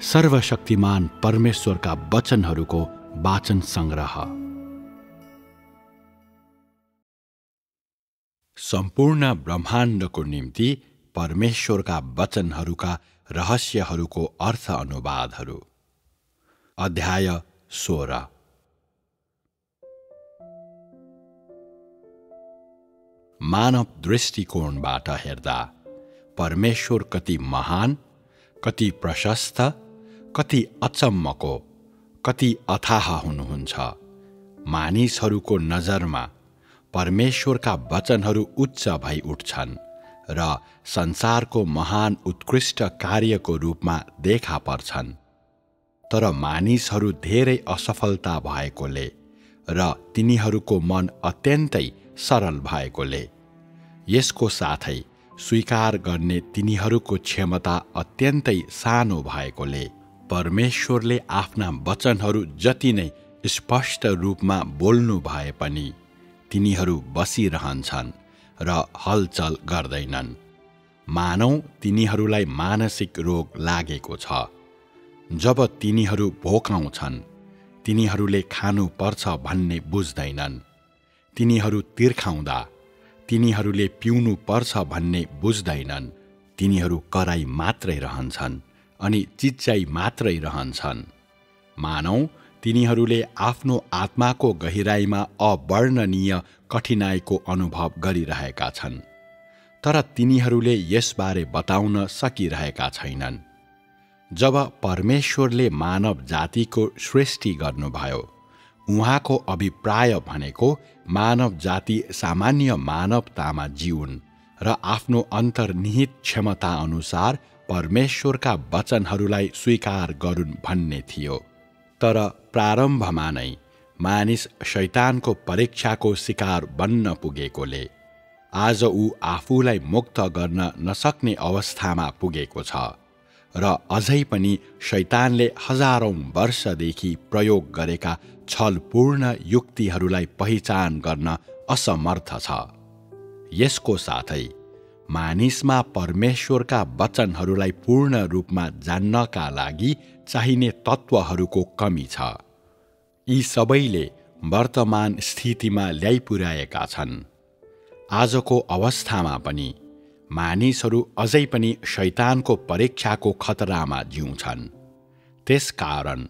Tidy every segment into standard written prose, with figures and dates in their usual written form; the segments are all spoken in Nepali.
सर्वशक्तिमान परमेश्वरका वचनहरूको वाचन संग्रह। सम्पूर्ण ब्रह्माण्डको निम्ति परमेश्वरका वचनहरूका रहस्यहरूको अर्थ अनुवादहरू। अध्याय 16। मानव दृष्टिकोणबाट हेर्दा परमेश्वर कति महान, कति प्रशस्त, कति अचम्मको, कति अथाह हुनुहुन्छ। मानिसहरूको नजरमा परमेश्वरका वचनहरू उच्च भई उठ्छन् र संसारको महान उत्कृष्ट कार्यको रूपमा देखा पर्छन्। तर मानिसहरू धेरै असफलता भएकोले र तिनीहरूको मन अत्यन्तै सरल भएकोले, यसको साथै स्वीकार गर्ने तिनीहरूको क्षमता अत्यन्तै सानो भएकोले, परमेश्वरले आफ्ना वचनहरू जति नै स्पष्ट रूपमा बोल्नु भए पनि तिनीहरू बसिरहन्छन् र हलचल गर्दैनन्। मानौ तिनीहरूलाई मानसिक रोग लागेको छ। जब तिनीहरू भोकाउँछन्, तिनीहरूले खानुपर्छ भन्ने बुझ्दैनन्। तिनीहरू तिर्खाउँदा तिनीहरूले पिउनु पर्छ भन्ने बुझ्दैनन्। तिनीहरू कराई मात्रै रहन्छन् अनि चिच्चाइ मात्रै रहन्छन्। मानौ तिनीहरूले आफ्नो आत्माको गहिराईमा अवर्णनीय कठिनाइको अनुभव गरिरहेका छन्, तर तिनीहरूले यसबारे बताउन सकिरहेका छैनन्। जब परमेश्वरले मानव जातिको सृष्टि गर्नुभयो, उहाँको अभिप्राय भनेको मानव जाति सामान्य मानवतामा जिउन् र आफ्नो अन्तर्निहित क्षमता अनुसार परमेश्वरका वचनहरूलाई स्वीकार गरून् भन्ने थियो। तर प्रारम्भमा नै मानिस शैतानको परीक्षाको शिकार बन्न पुगेकोले आज ऊ आफूलाई मुक्त गर्न नसक्ने अवस्थामा पुगेको छ र अझै पनि शैतानले हजारौं वर्षदेखि प्रयोग गरेका छलपूर्ण युक्तिहरूलाई पहिचान गर्न असमर्थ छ। यसको साथै मानिसमा परमेश्वरका वचनहरूलाई पूर्ण रूपमा जान्नका लागि चाहिने तत्त्वहरूको कमी छ। यी सबैले वर्तमान स्थितिमा ल्याइपुर्याएका छन्। आजको अवस्थामा पनि मानिसहरू अझै पनि शैतानको परीक्षाको खतरामा जिउँछन्। त्यसकारण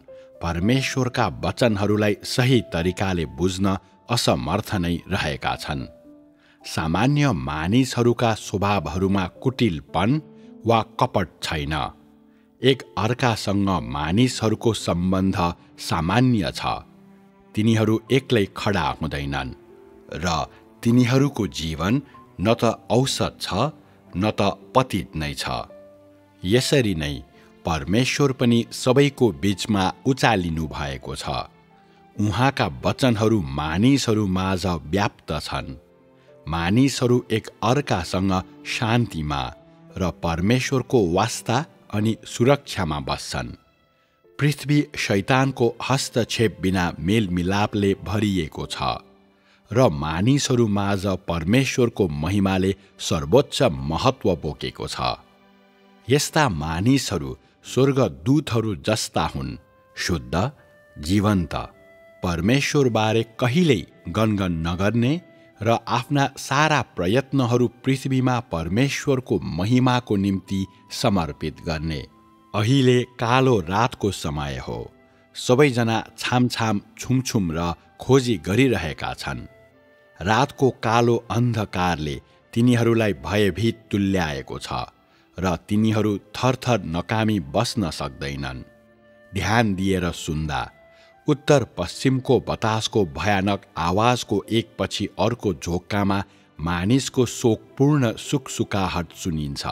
परमेश्वरका वचनहरूलाई सही तरिकाले बुझ्न असमर्थ नै रहेका छन्। सामान्य मानिसहरूका स्वभावहरूमा कुटिलपन वा कपट छैन। एक अर्कासँग मानिसहरूको सम्बन्ध सामान्य छ। तिनीहरू एक्लै खडा हुँदैनन् र तिनीहरूको जीवन न त औसत छ न त पतित नै छ। यसरी नै परमेश्वर पनि सबैको बीचमा उचालिनु भएको छ। उहाँका वचनहरू मानिसहरू माझ व्याप्त छन्। मानिसहरू एक अर्कासँग शान्तिमा र परमेश्वरको वास्ता अनि सुरक्षामा बस्छन्। पृथ्वी शैतानको हस्तक्षेप बिना मेलमिलापले भरिएको छ र मानिसहरू माझ परमेश्वरको महिमाले सर्वोच्च महत्त्व बोकेको छ। यस्ता मानिसहरू स्वर्गदूतहरू जस्ता हुन्, शुद्ध, जीवन्त, परमेश्वरबारे कहिल्यै गनगन नगर्ने र आफ्ना सारा प्रयत्नहरू पृथ्वीमा परमेश्वरको महिमाको निम्ति समर्पित गर्ने। अहिले कालो रातको समय हो। सबैजना छामछाम छुमछुम र खोजी गरिरहेका छन्। रातको कालो अन्धकारले तिनीहरूलाई भयभीत तुल्याएको छ र तिनीहरू थरथर नकामी बस्न सक्दैनन्। ध्यान दिएर सुन्दा उत्तर पश्चिमको बतासको भयानक आवाजको एकपछि अर्को झोक्कामा मानिसको शोकपूर्ण सुकसुकाहट सुनिन्छ।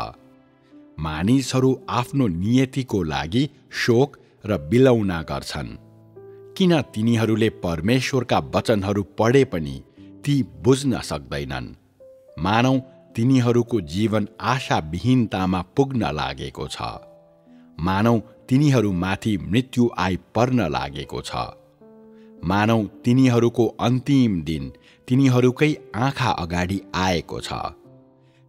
मानिसहरू आफ्नो नियतिको लागि शोक र बिलौना गर्छन्। किन तिनीहरूले परमेश्वरका वचनहरू पढे पनि ती बुझ्न सक्दैनन्? मानौ तिनीहरूको जीवन आशाविहीनतामा पुग्न लागेको छ। मानौ तिनीहरूमाथि मृत्यु आइपर्न लागेको छ। मानौ तिनीहरूको अन्तिम दिन तिनीहरूकै आँखा अगाडि आएको छ।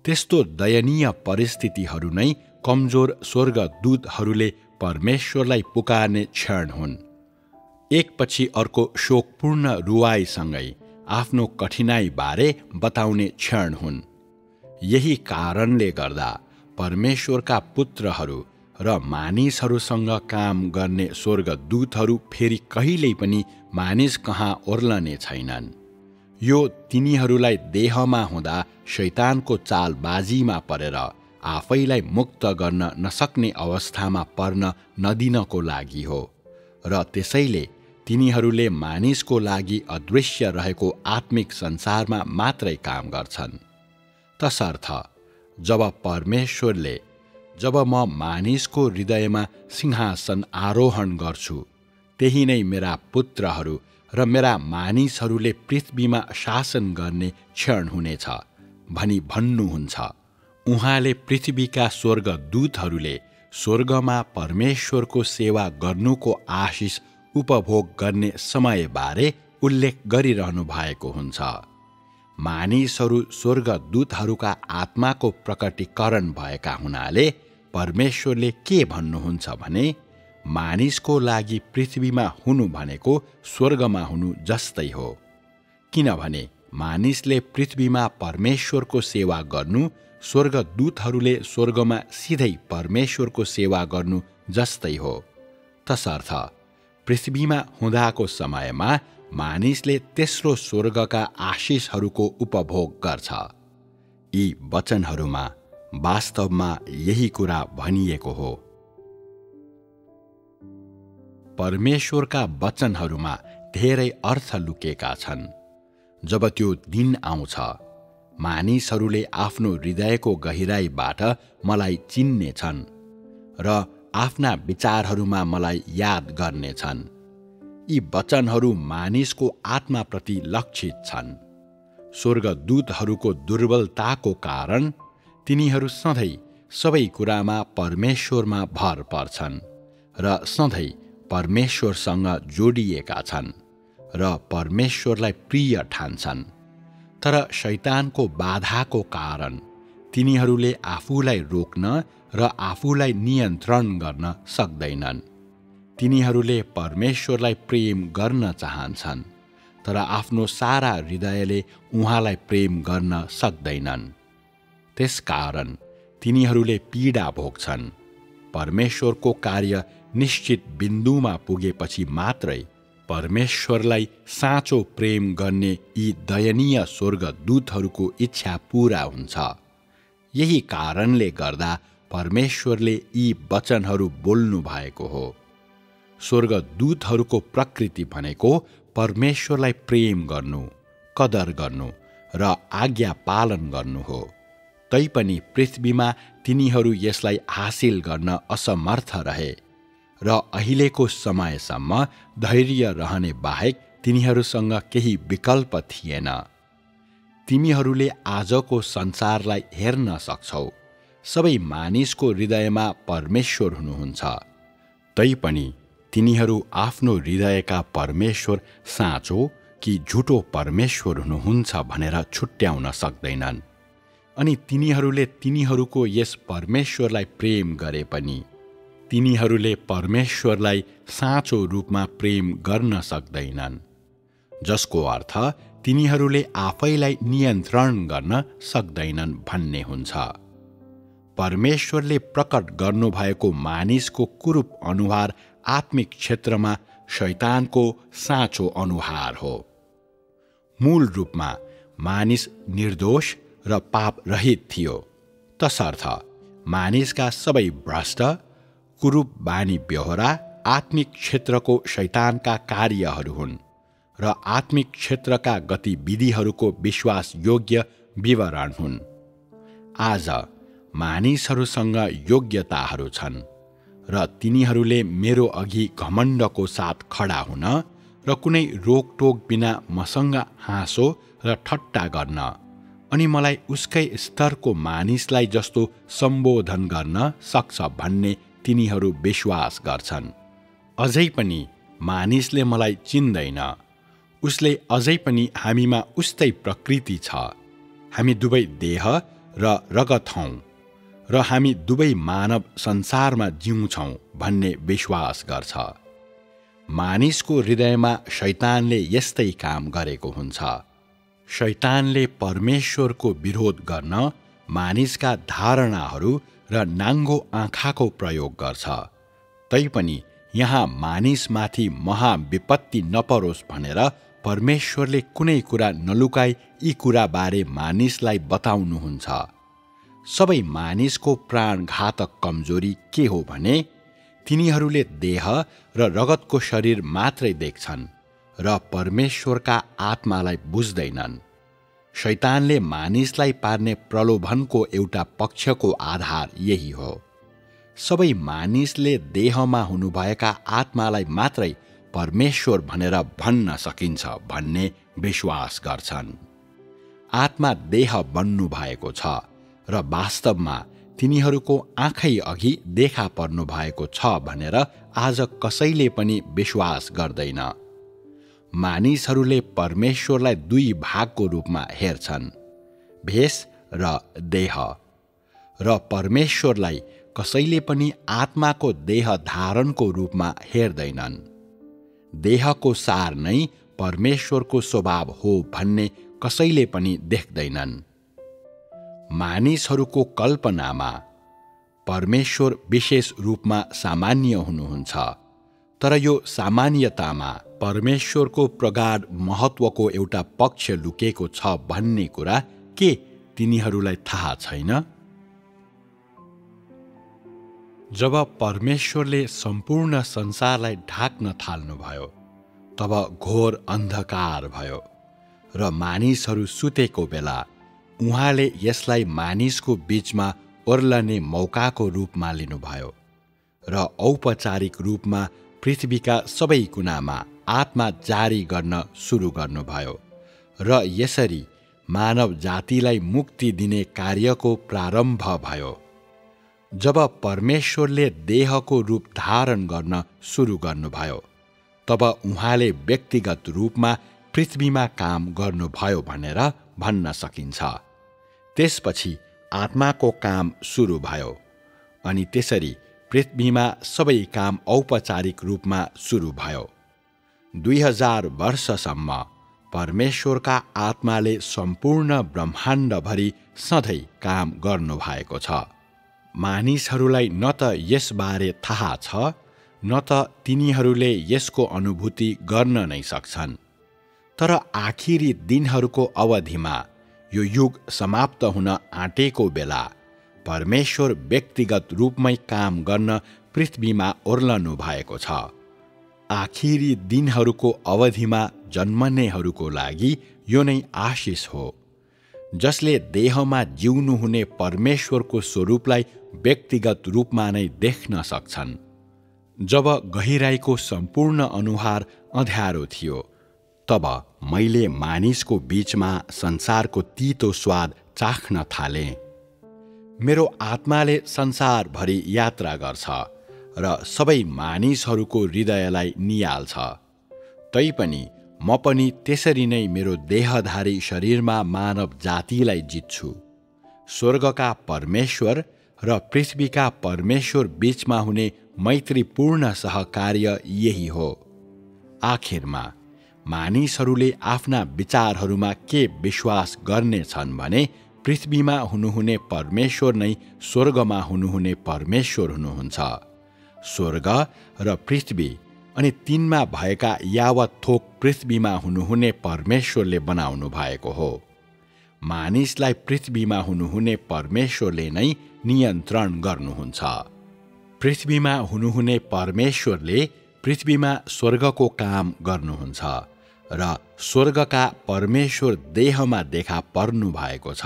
त्यस्तो दयनीय परिस्थितिहरू नै कमजोर स्वर्गदूतहरूले परमेश्वरलाई पुकार्ने क्षण हुन्। एकपछि अर्को शोकपूर्ण रुवाईसँगै आफ्नो कठिनाईबारे बताउने क्षण हुन्। यही कारणले गर्दा परमेश्वरका पुत्रहरू र मानिसहरूसँग काम गर्ने स्वर्गदूतहरू फेरि कहिल्यै पनि मानिस कहाँ ओर्लने छैनन्। यो तिनीहरूलाई देहमा हुँदा शैतानको चालबाजीमा परेर आफैलाई मुक्त गर्न नसक्ने अवस्थामा पर्न नदिनको लागि हो र त्यसैले तिनीहरूले मानिसको लागि अदृश्य रहेको आत्मिक संसारमा मात्रै काम गर्छन्। तसर्थ जब म मानिसको हृदयमा सिंहासन आरोहण गर्छु, त्यही नै मेरा पुत्रहरू र मेरा मानिसहरूले पृथ्वीमा शासन गर्ने क्षण हुनेछ भनी भन्नुहुन्छ। उहाँले पृथ्वीका स्वर्गदूतहरूले स्वर्गमा परमेश्वरको सेवा गर्नुको आशिष उपभोग गर्ने समयबारे उल्लेख गरिरहनु भएको हुन्छ। मानिसहरू स्वर्गदूतहरूका आत्माको प्रकटीकरण भएका हुनाले परमेश्वरले के भन्नुहुन्छ भने, मानिसको लागि पृथ्वीमा हुनु भनेको स्वर्गमा हुनु जस्तै हो। किनभने मानिसले पृथ्वीमा परमेश्वरको सेवा गर्नु स्वर्गदूतहरूले स्वर्गमा सिधै परमेश्वरको सेवा गर्नु जस्तै हो। तसर्थ पृथ्वीमा हुँदाको समयमा मानिसले तेस्रो स्वर्गका आशिषहरूको उपभोग गर्छ। यी वचनहरूमा वास्तवमा यही कुरा भनिएको हो। परमेश्वरका वचनहरूमा धेरै अर्थ लुकेका छन्। जब त्यो दिन आउँछ, मानिसहरूले आफ्नो हृदयको गहिराईबाट मलाई चिन्नेछन् र आफ्ना विचारहरूमा मलाई याद गर्नेछन्। यी वचनहरू मानिसको आत्माप्रति लक्षित छन्। स्वर्गदूतहरूको दुर्बलताको कारण तिनीहरू सधैँ सबै कुरामा परमेश्वरमा भर पर्छन् र सधैँ परमेश्वरसँग जोडिएका छन् र परमेश्वरलाई प्रिय ठान्छन्। तर शैतानको बाधाको कारण तिनीहरूले आफूलाई रोक्न र आफूलाई नियन्त्रण गर्न सक्दैनन्। तिनीहरूले परमेश्वरलाई प्रेम गर्न चाहन्छन्, तर आफ्नो सारा हृदयले उहाँलाई प्रेम गर्न सक्दैनन्। त्यसकारण तिनीहरूले पीडा भोग्छन्। परमेश्वरको कार्य निश्चित बिन्दुमा पुगेपछि मात्रै परमेश्वरलाई साँचो प्रेम गर्ने यी दयनीय स्वर्गदूतहरूको इच्छा पूरा हुन्छ। यही कारणले गर्दा परमेश्वरले यी वचनहरू बोल्नु भएको हो। स्वर्गदूतहरूको प्रकृति भनेको परमेश्वरलाई प्रेम गर्नु, कदर गर्नु र आज्ञा पालन गर्नु हो। तैपनि पृथ्वीमा तिनीहरू यसलाई हासिल गर्न असमर्थ रहे र अहिलेको समयसम्म धैर्य रहने बाहेक तिनीहरूसँग केही विकल्प थिएन। तिमीहरूले आजको संसारलाई हेर्न सक्छौ। सबै मानिसको हृदयमा परमेश्वर हुनुहुन्छ। तैपनि तिनीहरू आफ्नो हृदयका परमेश्वर साँचो कि झुटो परमेश्वर हुनुहुन्छ भनेर छुट्याउन सक्दैनन्। अनि तिनीहरूले तिनीहरूको यस परमेश्वरलाई प्रेम गरे पनि तिनीहरूले परमेश्वरलाई साँचो रूपमा प्रेम गर्न सक्दैनन्, जसको अर्थ तिनीहरूले आफैलाई नियन्त्रण गर्न सक्दैनन् भन्ने हुन्छ। परमेश्वरले प्रकट गर्नुभएको मानिसको कुरूप अनुहार आत्मिक क्षेत्रमा शैतानको साँचो अनुहार हो। मूल रूपमा मानिस निर्दोष र पाप रहित थियो। तसर्थ मानिसका सबै भ्रष्ट कुरूप बानी बेहोरा आत्मिक क्षेत्रको शैतानका कार्यहरू हुन् र आत्मिक क्षेत्रका गतिविधिहरूको विश्वासयोग्य विवरण हुन्। आज मानिसहरूसँग योग्यताहरू छन् र तिनीहरूले मेरो अघि घमण्डको साथ खडा हुन र कुनै रोकटोक बिना मसँग हाँसो र ठट्टा गर्न अनि मलाई उसकै स्तरको मानिसलाई जस्तो सम्बोधन गर्न सक्छ भन्ने तिनीहरू विश्वास गर्छन्। अझै पनि मानिसले मलाई चिन्दैन। उसले अझै पनि हामीमा उस्तै प्रकृति छ। हामी दुवै देह र रगत हौँ र हामी दुवै मानव संसारमा जिउँछौँ भन्ने विश्वास गर्छ। मानिसको हृदयमा शैतानले यस्तै काम गरेको हुन्छ। शैतानले परमेश्वरको विरोध गर्न मानिसका धारणाहरू र नाङ्गो आँखाको प्रयोग गर्छ। तैपनि यहाँ मानिसमाथि महाविपत्ति नपरोस् भनेर परमेश्वरले कुनै कुरा नलुकाई यी कुराबारे मानिसलाई बताउनुहुन्छ। सबै मानिसको प्राणघातक कमजोरी के हो भने तिनीहरूले देह र रगतको शरीर मात्रै देख्छन् र परमेश्वरका आत्मालाई बुझ्दैनन्। शैतानले मानिसलाई पार्ने प्रलोभनको एउटा पक्षको आधार यही हो। सबै मानिसले देहमा हुनुभएका आत्मालाई मात्रै परमेश्वर भनेर भन्न सकिन्छ भन्ने विश्वास गर्छन्। आत्मा देह बन्नु भएको छ र वास्तवमा तिनीहरूको आँखै अघि देखा पर्नु भएको छ भनेर आज कसैले पनि विश्वास गर्दैन। मानिसहरूले परमेश्वरलाई दुई भागको रूपमा हेर्छन्, भेष र देह, र परमेश्वरलाई कसैले पनि आत्माको देह धारणको रूपमा हेर्दैनन्। देहको सार नै परमेश्वरको स्वभाव हो भन्ने कसैले पनि देख्दैनन्। मानिसहरूको कल्पनामा परमेश्वर विशेष रूपमा सामान्य हुनुहुन्छ, तर यो सामान्यतामा परमेश्वरको प्रगाढ महत्त्वको एउटा पक्ष लुकेको छ भन्ने कुरा के तिनीहरूलाई थाहा छैन? जब परमेश्वरले सम्पूर्ण संसारलाई ढाक्न थाल्नुभयो तब घोर अन्धकार भयो र मानिसहरू सुतेको बेला उहाँले यसलाई मानिसको बीचमा ओर्लने मौकाको रूपमा लिनुभयो र औपचारिक रूपमा पृथ्वीका सबै कुनामा आत्मा जारी गर्न सुरु गर्नुभयो र यसरी मानव जातिलाई मुक्ति दिने कार्यको प्रारम्भ भयो। जब परमेश्वरले देहको रूप धारण गर्न सुरु गर्नुभयो तब उहाँले व्यक्तिगत रूपमा पृथ्वीमा काम गर्नुभयो भनेर भन्न सकिन्छ। त्यसपछि आत्माको काम सुरु भयो अनि त्यसरी पृथ्वीमा सबै काम औपचारिक रूपमा सुरु भयो। 2000 वर्षसम्म परमेश्वरका आत्माले सम्पूर्ण ब्रह्माण्डभरि सधैँ काम गर्नुभएको छ। मानिसहरूलाई न त यसबारे थाहा छ न त तिनीहरूले यसको अनुभूति गर्न नै सक्छन्। तर आखिरी दिनहरूको अवधिमा यो युग समाप्त हुन आँटेको बेला परमेश्वर व्यक्तिगत रूपमै काम गर्न पृथ्वीमा ओर्लनु भएको छ। आखिरी दिनहरूको अवधिमा जन्मनेहरूको लागि यो नै आशिष हो, जसले देहमा जिउनुहुने परमेश्वरको स्वरूपलाई व्यक्तिगत रूपमा नै देख्न सक्छन्। जब गहिराईको सम्पूर्ण अनुहार अँध्यारो थियो तब मैले मानिसको बीचमा संसारको तीतो स्वाद चाख्न थालेँ। मेरो आत्माले संसारभरि यात्रा गर्छ र सबै मानिसहरूको हृदयलाई नियाल्छ। तैपनि म पनि त्यसरी नै मेरो देहधारी शरीरमा मानव जातिलाई जित्छु। स्वर्गका परमेश्वर र पृथ्वीका परमेश्वर बीचमा हुने मैत्रीपूर्ण सहकार्य यही हो। आखिरमा मानिसहरूले आफ्ना विचारहरूमा के विश्वास गर्नेछन् भने पृथ्वीमा हुनुहुने परमेश्वर नै स्वर्गमा हुनुहुने परमेश्वर हुनुहुन्छ। स्वर्ग र पृथ्वी अनि तिनमा भएका यावत थोक पृथ्वीमा हुनुहुने परमेश्वरले बनाउनु भएको हो। मानिसलाई पृथ्वीमा हुनुहुने परमेश्वरले नै नियन्त्रण गर्नुहुन्छ। पृथ्वीमा हुनुहुने परमेश्वरले पृथ्वीमा स्वर्गको काम गर्नुहुन्छ र स्वर्गका परमेश्वर देहमा देखा पर्नु भएको छ।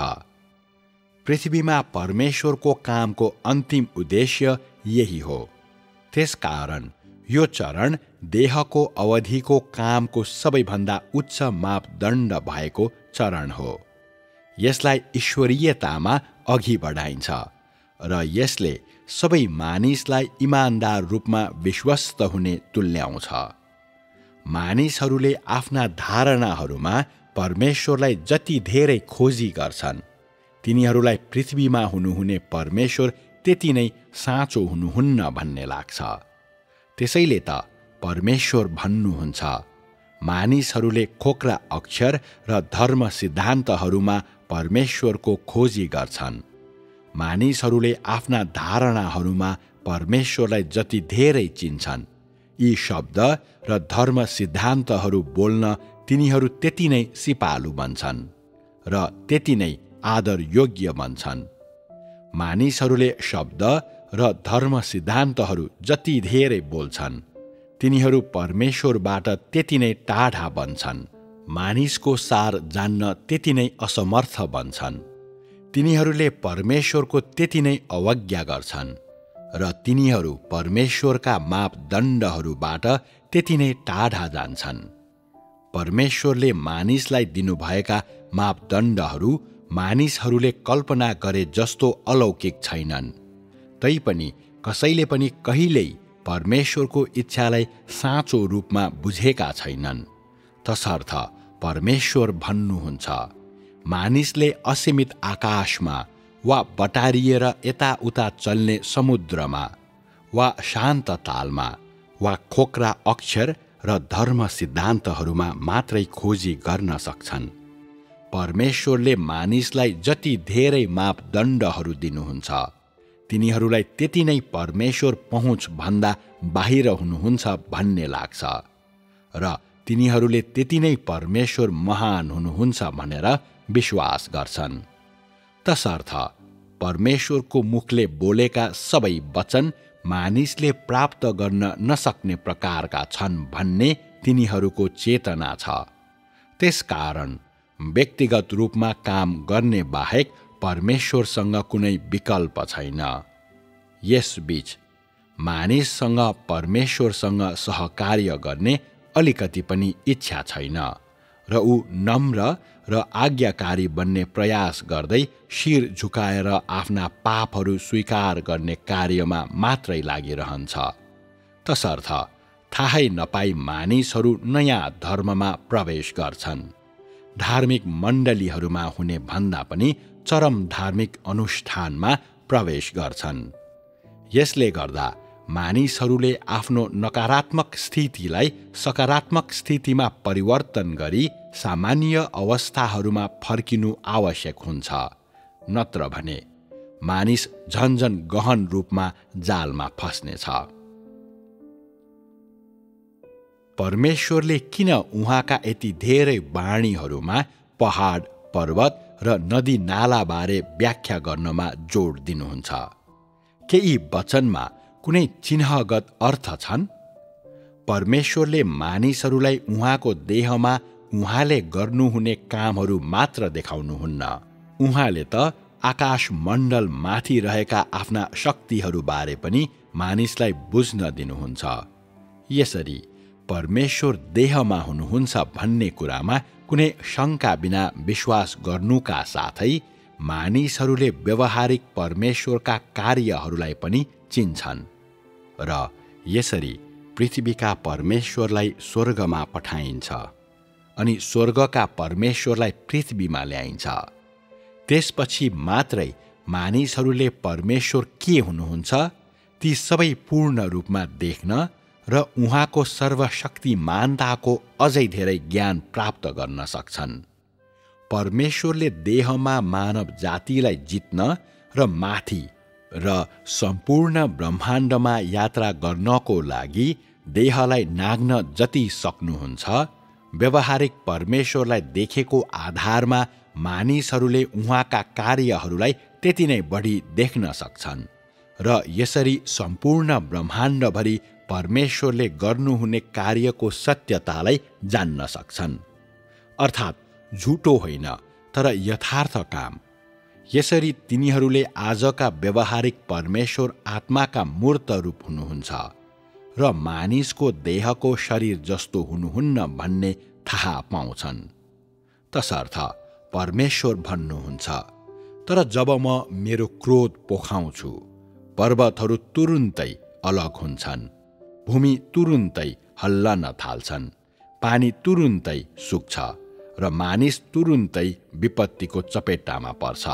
पृथ्वीमा परमेश्वरको कामको अन्तिम उद्देश्य यही हो। त्यसकारण यो चरण देहको अवधिको कामको सबैभन्दा उच्च मापदण्ड भएको चरण हो। यसलाई ईश्वरीयतामा अघि बढाइन्छ र यसले सबै मानिसलाई इमानदार रूपमा विश्वस्त हुने तुल्याउँछ। मानिसहरूले आफ्ना धारणाहरूमा परमेश्वरलाई जति धेरै खोजी गर्छन् तिनीहरूलाई पृथ्वीमा हुनुहुने परमेश्वर त्यति नै साँचो हुनुहुन्न भन्ने लाग्छ। त्यसैले त परमेश्वर भन्नुहुन्छ, मानिसहरूले खोक्रा अक्षर र धर्म सिद्धान्तहरूमा परमेश्वरको खोजी गर्छन्। मानिसहरूले आफ्ना धारणाहरूमा परमेश्वरलाई जति धेरै चिन्छन्, यी शब्द र धर्म सिद्धान्तहरू बोल्न तिनीहरू त्यति नै सिपालु बन्छन् र त्यति नै आदर योग्य बन्छन्। मानिसहरूले शब्द र धर्म सिद्धान्तहरू जति धेरै बोल्छन्, तिनीहरू परमेश्वरबाट त्यति नै टाढा बन्छन्। मानिसको सार जान्न त्यति नै असमर्थ बन्छन्। तिनीहरूले परमेश्वरको त्यति नै अवज्ञा गर्छन् र तिनीहरू परमेश्वरका मापदण्डहरूबाट त्यति नै टाढा जान्छन्। परमेश्वरले मानिसलाई दिनुभएका मापदण्डहरू मानिसहरूले कल्पना गरे जस्तो अलौकिक छैनन्। तैपनि कसैले पनि कहिल्यै परमेश्वरको इच्छालाई साँचो रूपमा बुझेका छैनन्। तसर्थ परमेश्वर भन्नुहुन्छ, मानिसले असीमित आकाशमा वा बटारिएर यताउता चल्ने समुद्रमा वा शान्त तालमा वा खोक्रा अक्षर र धर्म सिद्धान्तहरूमा मात्रै खोजी गर्न सक्छन्। परमेश्वरले मानिसलाई जति धेरै मापदण्डहरू दिनुहुन्छ, तिनीहरूलाई त्यति नै परमेश्वर पहुँच भन्दा बाहिर हुनुहुन्छ भन्ने लाग्छ र तिनीहरूले त्यति नै परमेश्वर महान हुनुहुन्छ भनेर विश्वास गर्छन्। तसर्थ परमेश्वरको मुखले बोलेका सबै वचन मानिसले प्राप्त गर्न नसक्ने प्रकारका छन् भन्ने तिनीहरूको चेतना छ। त्यसकारण व्यक्तिगत रूपमा काम गर्ने बाहेक परमेश्वरसँग कुनै विकल्प छैन। यसबीच मानिससँग परमेश्वरसँग सहकार्य गर्ने अलिकति पनि इच्छा छैन र ऊ नम्र र आज्ञाकारी बन्ने प्रयास गर्दै शिर झुकाएर आफ्ना पापहरू स्वीकार गर्ने कार्यमा मात्रै लागिरहन्छ। तसर्थ थाहै नपाई मानिसहरू नयाँ धर्ममा प्रवेश गर्छन्। धार्मिक मण्डलीहरूमा हुने भन्दा पनि चरम धार्मिक अनुष्ठानमा प्रवेश गर्छन्। यसले गर्दा मानिसहरूले आफ्नो नकारात्मक स्थितिलाई सकारात्मक स्थितिमा परिवर्तन गरी सामान्य अवस्थाहरूमा फर्किनु आवश्यक हुन्छ। नत्र भने मानिस झन्झन गहन रूपमा जालमा फस्नेछ। परमेश्वरले किन उहाँका यति धेरै वाणीहरूमा पहाड, पर्वत र नदी नालाबारे व्याख्या गर्नमा जोड दिनुहुन्छ? के यी वचनमा कुनै चिन्हगत अर्थ छन्? परमेश्वरले मानिसहरूलाई उहाँको देहमा उहाँले गर्नुहुने कामहरू मात्र देखाउनुहुन्न। उहाँले त आकाश मण्डल माथि रहेका आफ्ना शक्तिहरूबारे पनि मानिसलाई बुझ्न दिनुहुन्छ। यसरी परमेश्वर देहमा हुनुहुन्छ भन्ने कुरामा कुनै शङ्का बिना विश्वास गर्नुका साथै मानिसहरूले व्यवहारिक परमेश्वरका कार्यहरूलाई पनि चिन्छन् र यसरी पृथ्वीका परमेश्वरलाई स्वर्गमा पठाइन्छ अनि स्वर्गका परमेश्वरलाई पृथ्वीमा ल्याइन्छ। त्यसपछि मात्रै मानिसहरूले परमेश्वर के हुनुहुन्छ ती सबै पूर्ण रूपमा देख्न र उहाँको सर्वशक्तिमानताको अझै धेरै ज्ञान प्राप्त गर्न सक्छन्। परमेश्वरले देहमा मानव जातिलाई जित्न र माथि र सम्पूर्ण ब्रह्माण्डमा यात्रा गर्नको लागि देहलाई नाग्न जति सक्नुहुन्छ, व्यवहारिक परमेश्वरलाई देखेको आधारमा मानिसहरूले उहाँका कार्यहरूलाई त्यति नै बढी देख्न सक्छन् र यसरी सम्पूर्ण ब्रह्माण्डभरि परमेश्वरले गर्नुहुने कार्यको सत्यतालाई जान्न सक्छन्। अर्थात् झुटो होइन तर यथार्थ काम। यसरी तिनीहरूले आजका व्यवहारिक परमेश्वर आत्माका मूर्त रूप हुनुहुन्छ र मानिसको देहको शरीर जस्तो हुनुहुन्न भन्ने थाहा पाउँछन्। तसर्थ परमेश्वर भन्नुहुन्छ, तर जब म मेरो क्रोध पोखाउँछु, पर्वतहरू तुरुन्तै अलग हुन्छन्, भूमि तुरुन्तै हल्लन थाल्छन्, पानी तुरुन्तै सुक्छ र मानिस तुरुन्तै विपत्तिको चपेटामा पर्छ।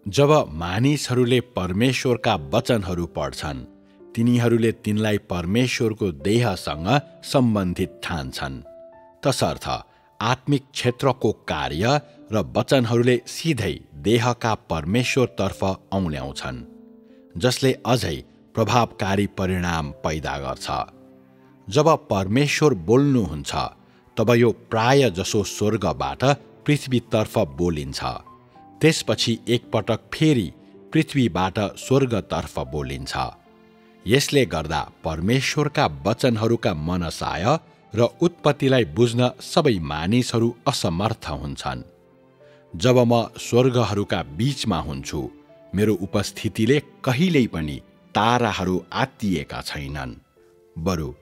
जब मानिसहरूले परमेश्वरका वचनहरू पढ्छन्, तिनीहरूले तिनलाई परमेश्वरको देहसँग सम्बन्धित ठान्छन्। तसर्थ आत्मिक क्षेत्रको कार्य र वचनहरूले सिधै देहका परमेश्वरतर्फ औल्याउँछन्, जसले अझै प्रभावकारी परिणाम पैदा गर्छ। जब परमेश्वर बोल्नुहुन्छ, तब यो प्राय जसो स्वर्गबाट पृथ्वीतर्फ बोलिन्छ। त्यसपछि एकपटक फेरि पृथ्वीबाट स्वर्गतर्फ बोलिन्छ। यसले गर्दा परमेश्वरका वचनहरूका मनसाय र उत्पत्तिलाई बुझ्न सबै मानिसहरू असमर्थ हुन्छन्। जब म स्वर्गहरूका बीचमा हुन्छु, मेरो उपस्थितिले कहिल्यै पनि ताराहरू आत्तिएका छैनन्। बरु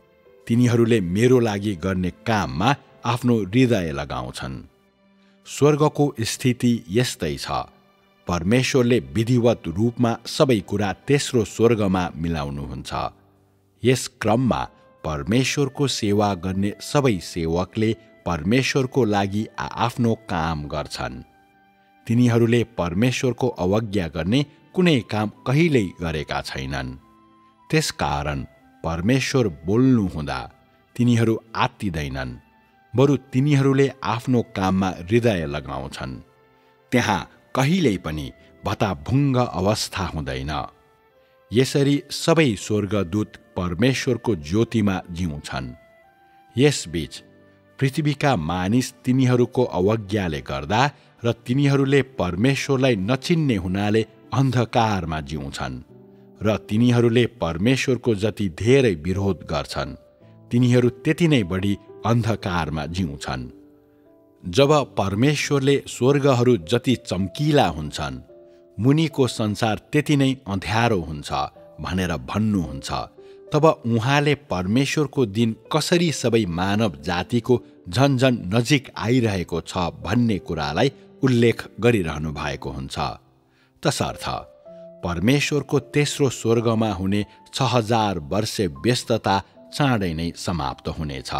तिनीहरूले मेरो लागि गर्ने काममा आफ्नो हृदय लगाउँछन्। स्वर्गको स्थिति यस्तै छ। परमेश्वरले विधिवत रूपमा सबै कुरा तेस्रो स्वर्गमा मिलाउनुहुन्छ। यस क्रममा परमेश्वरको सेवा गर्ने सबै सेवकले परमेश्वरको लागि आफ्नो काम गर्छन्। तिनीहरूले परमेश्वरको अवज्ञा गर्ने कुनै काम कहिल्यै गरेका छैनन्। त्यसकारण परमेश्वर बोल्नुहुँदा तिनीहरू आत्तिँदैनन्, बरु तिनीहरूले आफ्नो काममा हृदय लगाउँछन्। त्यहाँ कहिल्यै पनि भताभुङ्ग अवस्था हुँदैन। यसरी सबै स्वर्गदूत परमेश्वरको ज्योतिमा जिउँछन्। यसबीच पृथ्वीका मानिस तिनीहरूको अवज्ञाले गर्दा र तिनीहरूले परमेश्वरलाई नचिन्ने हुनाले अन्धकारमा जिउँछन्, र तिनीहरूले परमेश्वरको जति धेरै विरोध गर्छन्, तिनीहरू त्यति नै बढी अन्धकारमा जिउँछन्। जब परमेश्वरले स्वर्गहरू जति चम्किला हुन्छन्, मुनिको संसार त्यति नै अँध्यारो हुन्छ भनेर भन्नुहुन्छ, तब उहाँले परमेश्वरको दिन कसरी सबै मानव जातिको झन्झन नजिक आइरहेको छ भन्ने कुरालाई उल्लेख गरिरहनु भएको हुन्छ। तसर्थ परमेश्वरको तेस्रो स्वर्गमा हुने 6000 वर्ष व्यस्तता चाँडै नै समाप्त हुनेछ।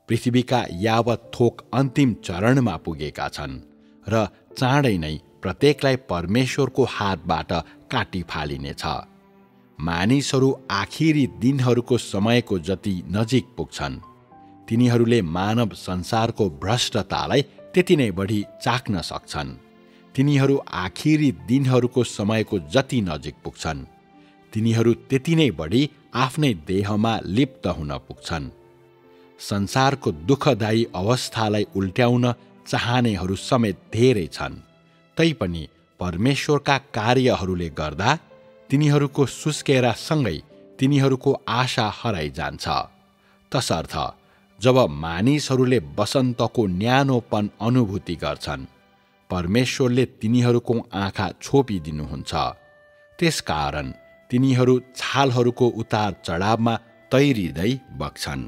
पृथ्वीका यावत थोक अन्तिम चरणमा पुगेका छन् र चाँडै नै प्रत्येकलाई परमेश्वरको हातबाट काटी फालिनेछ। मानिसहरू आखिरी दिनहरूको समयको जति नजिक पुग्छन्, तिनीहरूले मानव संसारको भ्रष्टतालाई त्यति नै बढी चाख्न सक्छन्। तिनीहरू आखिरी दिनहरूको समयको जति नजिक पुग्छन्, तिनीहरू त्यति नै बढी आफ्नै देहमा लिप्त हुन पुग्छन्। संसारको दुःखदायी अवस्थालाई उल्ट्याउन चाहनेहरू समेत धेरै छन्। तैपनि परमेश्वरका कार्यहरूले गर्दा तिनीहरूको सुस्केरासँगै तिनीहरूको आशा हराइजान्छ। तसर्थ जब मानिसहरूले वसन्तको न्यानोपन अनुभूति गर्छन्, परमेश्वरले तिनीहरूको आँखा छोपिदिनुहुन्छ। त्यसकारण तिनीहरू छालहरूको उतार चढावमा तैरिँदै बग्छन्।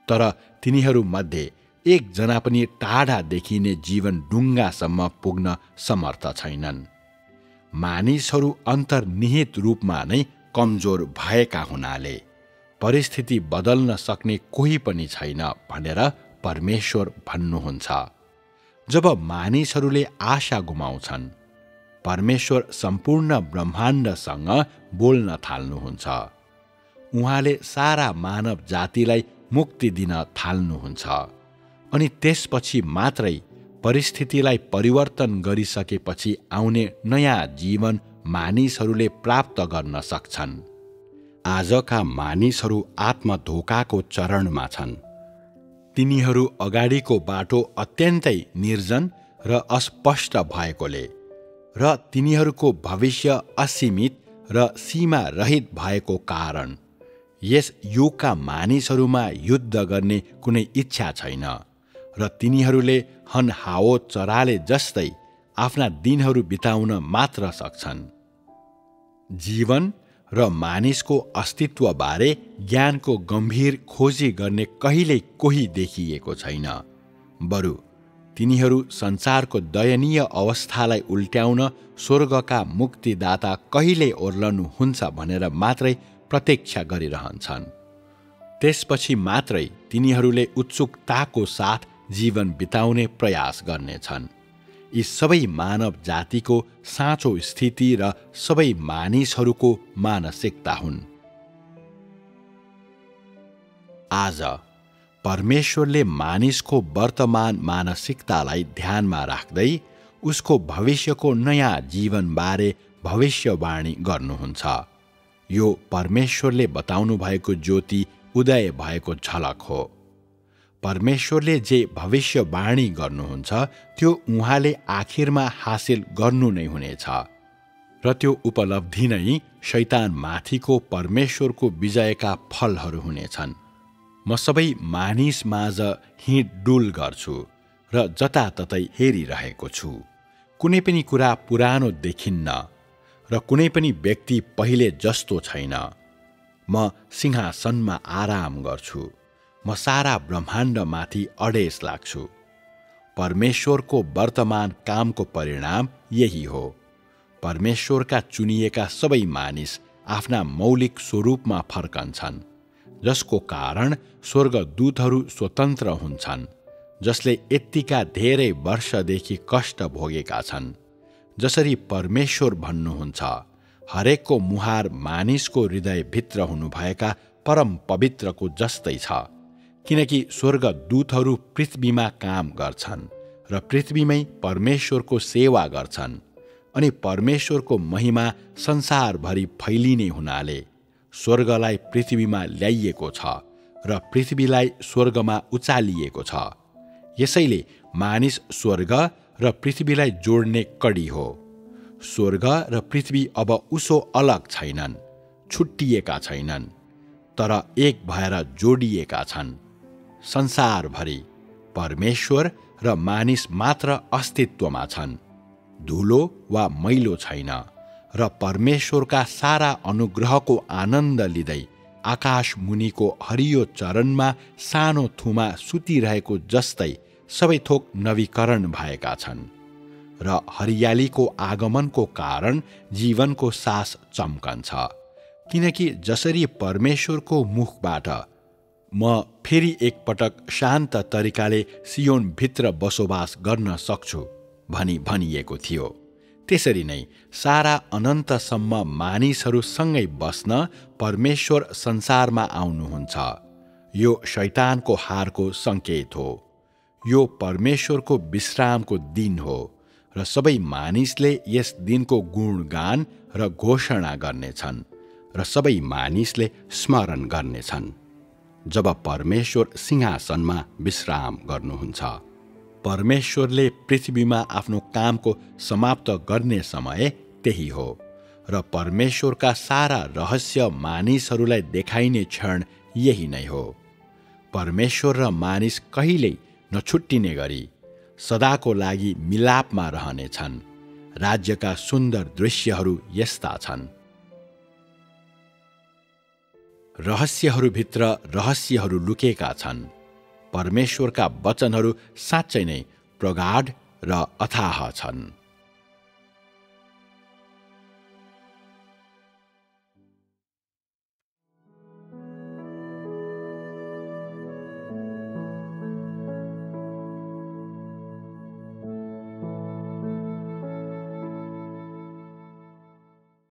तर तिनीहरूमध्ये एकजना पनि टाढा देखिने जीवन डुङ्गासम्म पुग्न समर्थ छैनन्। मानिसहरू अन्तर्निहित रूपमा नै कमजोर भएका हुनाले परिस्थिति बदल्न सक्ने कोही पनि छैन भनेर परमेश्वर भन्नुहुन्छ। जब मानिसहरूले आशा गुमाउँछन्, परमेश्वर सम्पूर्ण ब्रह्माण्डसँग बोल्न थाल्नुहुन्छ। उहाँले सारा मानव जातिलाई मुक्ति दिन थाल्नुहुन्छ, अनि त्यसपछि मात्रै परिस्थितिलाई परिवर्तन गरिसकेपछि आउने नयाँ जीवन मानिसहरूले प्राप्त गर्न सक्छन्। आजका मानिसहरू आत्मधोकाको चरणमा छन्। तिनीहरू अगाडिको बाटो अत्यन्तै निर्जन र अस्पष्ट भएकोले र तिनीहरूको भविष्य असीमित र सीमा रहित भएको कारण यस युगका मानिसहरूमा युद्ध गर्ने कुनै इच्छा छैन, र तिनीहरूले हनहाओ चराले जस्तै आफ्ना दिनहरू बिताउन मात्र सक्छन्। जीवन र मानिसको अस्तित्वबारे ज्ञानको गम्भीर खोजी गर्ने कहिल्यै कोही देखिएको छैन। बरु तिनीहरू संसारको दयनीय अवस्थालाई उल्ट्याउन स्वर्गका मुक्तिदाता कहिले ओर्लनुहुन्छ भनेर मात्रै प्रतीक्षा गरिरहन्छन्। त्यसपछि मात्रै तिनीहरूले उत्सुकताको साथ जीवन बिताउने प्रयास गर्नेछन्। यी सबै मानव जातिको साँचो स्थिति र सबै मानिसहरूको मानसिकता हुन्। आज परमेश्वरले मानिसको वर्तमान मानसिकतालाई ध्यानमा राख्दै उसको भविष्यको नयाँ जीवनबारे भविष्यवाणी गर्नुहुन्छ। यो परमेश्वरले बताउनु भएको ज्योति उदय भएको झलक हो। परमेश्वरले जे भविष्यवाणी गर्नुहुन्छ त्यो उहाँले आखिरमा हासिल गर्नु नै हुनेछ र त्यो उपलब्धि नै शैतानमाथिको परमेश्वरको विजयका फलहरू हुनेछन्। म सबै मानिस माझ हिँडडुल गर्छु र जताततै हेरिरहेको छु। कुनै पनि कुरा पुरानो देखिन्न र कुनै पनि व्यक्ति पहिले जस्तो छैन। म सिंहासनमा आराम गर्छु। म सारा ब्रह्माण्डमाथि अडेस लाग्छु। परमेश्वरको वर्तमान कामको परिणाम यही हो। परमेश्वरका चुनिएका सबै मानिस आफ्ना मौलिक स्वरूपमा फर्कन्छन्, जसको कारण स्वर्गदूतहरू स्वतन्त्र हुन्छन्, जसले यत्तिका धेरै वर्षदेखि कष्ट भोगेका छन्। जसरी परमेश्वर भन्नुहुन्छ, हरेकको मुहार मानिसको हृदयभित्र हुनुभएका परम पवित्रको जस्तै छ, किनकि स्वर्गदूतहरू पृथ्वीमा काम गर्छन् र पृथ्वीमै परमेश्वरको सेवा गर्छन् अनि परमेश्वरको महिमा संसारभरि फैलिने हुनाले स्वर्गलाई पृथ्वीमा ल्याइएको छ र पृथ्वीलाई स्वर्गमा उचालिएको छ। यसैले मानिस स्वर्ग र पृथ्वीलाई जोड्ने कडी हो। स्वर्ग र पृथ्वी अब उसो अलग छैनन्, छुट्टिएका छैनन्, तर एक भएर जोडिएका छन्। संसारभरि परमेश्वर र मानिस मात्र अस्तित्वमा छन्। धुलो वा मैलो छैन र परमेश्वरका सारा अनुग्रहको आनन्द लिँदै आकाश मुनिको हरियो चरणमा सानो थुमा सुतिरहेको जस्तै सबै थोक नवीकरण भएका छन् र हरियालीको आगमनको कारण जीवनको सास चम्कन्छ। किनकि जसरी परमेश्वरको मुखबाट म फेरि एकपटक शान्त तरिकाले सियोनभित्र बसोबास गर्न सक्छु भनी भनिएको थियो, त्यसरी नै सारा अनन्तसम्म मानिसहरू सँगै बस्न परमेश्वर संसारमा आउनुहुन्छ। यो शैतानको हारको सङ्केत हो। यो परमेश्वरको विश्रामको दिन हो र सबै मानिसले यस दिनको गुणगान र घोषणा गर्नेछन् र सबै मानिसले स्मरण गर्नेछन् जब परमेश्वर सिंहासनमा विश्राम गर्नुहुन्छ। परमेश्वरले पृथ्वीमा आफ्नो कामको समाप्त गर्ने समय त्यही हो र परमेश्वरका सारा रहस्य मानिसहरूलाई देखाइने क्षण यही नै हो। परमेश्वर र मानिस कहिल्यै नछुट्टिने गरी सदाको लागि मिलापमा रहनेछन्। राज्यका सुन्दर दृश्यहरू यस्ता छन्। रहस्यहरूभित्र रहस्यहरू लुकेका छन्। परमेश्वरका वचनहरू साँच्चै नै प्रगाढ र अथाह छन्।